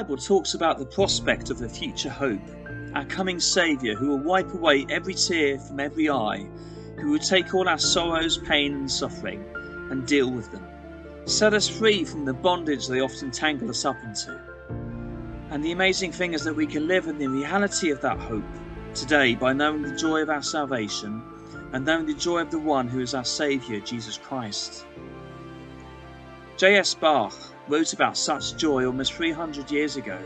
Bible talks about the prospect of a future hope, our coming saviour who will wipe away every tear from every eye, who will take all our sorrows, pain and suffering and deal with them, set us free from the bondage they often tangle us up into. And the amazing thing is that we can live in the reality of that hope today by knowing the joy of our salvation and knowing the joy of the one who is our saviour, Jesus Christ. J.S. Bach wrote about such joy almost 300 years ago.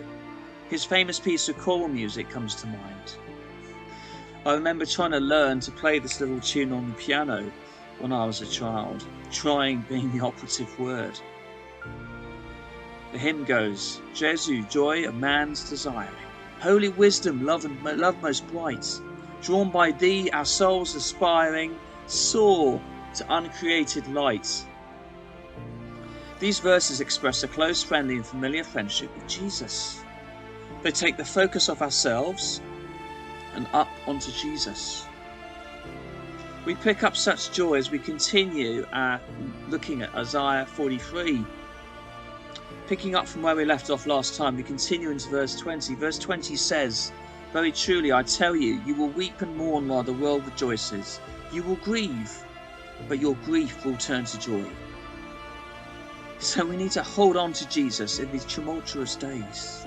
His famous piece of choral music comes to mind. I remember trying to learn to play this little tune on the piano when I was a child, trying being the operative word. The hymn goes, Jesu, joy of man's desiring, holy wisdom, love most bright, drawn by thee our souls aspiring, soar to uncreated light. These verses express a close, friendly and familiar friendship with Jesus. They take the focus off ourselves and up onto Jesus. We pick up such joy as we continue looking at Isaiah 43. Picking up from where we left off last time, we continue into verse 20. Verse 20 says, very truly I tell you, you will weep and mourn while the world rejoices. You will grieve, but your grief will turn to joy. So we need to hold on to Jesus in these tumultuous days.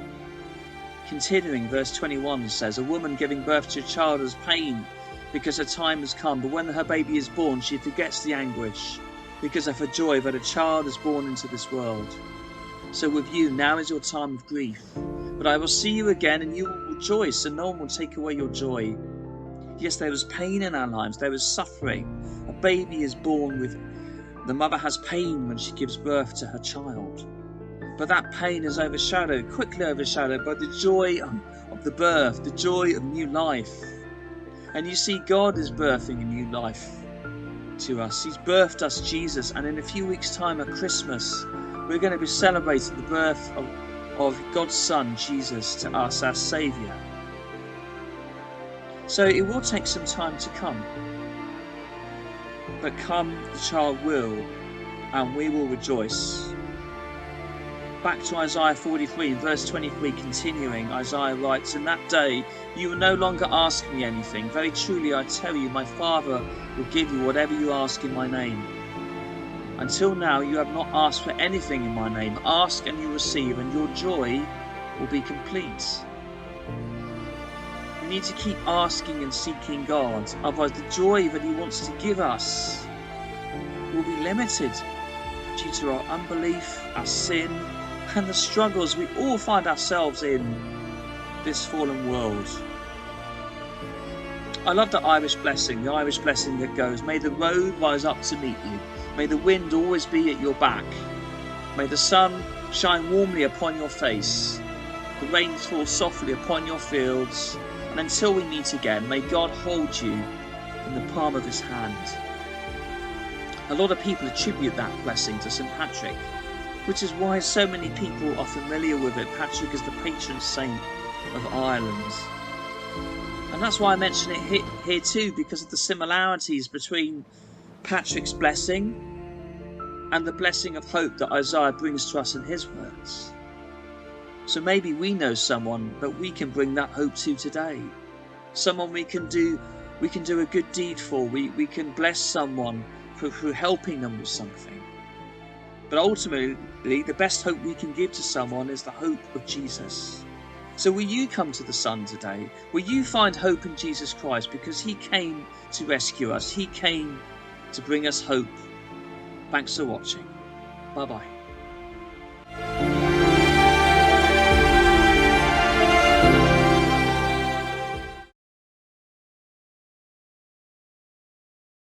Continuing, verse 21 says, a woman giving birth to a child has pain because her time has come, but when her baby is born, she forgets the anguish because of her joy that a child is born into this world. So with you, now is your time of grief, but I will see you again and you will rejoice and no one will take away your joy. Yes, there is pain in our lives, there is suffering. A baby is born with, the mother has pain when she gives birth to her child. But that pain is quickly overshadowed by the joy of the birth, the joy of new life. And you see, God is birthing a new life to us. He's birthed us Jesus, and in a few weeks' time at Christmas, we're going to be celebrating the birth of God's Son, Jesus, to us, our Saviour. So it will take some time to come. But come the child will, and we will rejoice. Back to Isaiah 43, verse 23, continuing, Isaiah writes, in that day you will no longer ask me anything. Very truly I tell you, my Father will give you whatever you ask in my name. Until now you have not asked for anything in my name. Ask and you receive, and your joy will be complete. We need to keep asking and seeking God, otherwise the joy that he wants to give us will be limited due to our unbelief, our sin, and the struggles we all find ourselves in this fallen world. I love the Irish blessing that goes, may the road rise up to meet you. May the wind always be at your back. May the sun shine warmly upon your face. The rain fall softly upon your fields. And until we meet again, may God hold you in the palm of his hand. A lot of people attribute that blessing to St. Patrick, which is why so many people are familiar with it. Patrick is the patron saint of Ireland. And that's why I mention it here too, because of the similarities between Patrick's blessing and the blessing of hope that Isaiah brings to us in his words. So maybe we know someone that we can bring that hope to today. Someone we can do a good deed for. We can bless someone through helping them with something. But ultimately, the best hope we can give to someone is the hope of Jesus. So will you come to the Son today? Will you find hope in Jesus Christ, because he came to rescue us. He came to bring us hope. Thanks for watching. Bye-bye.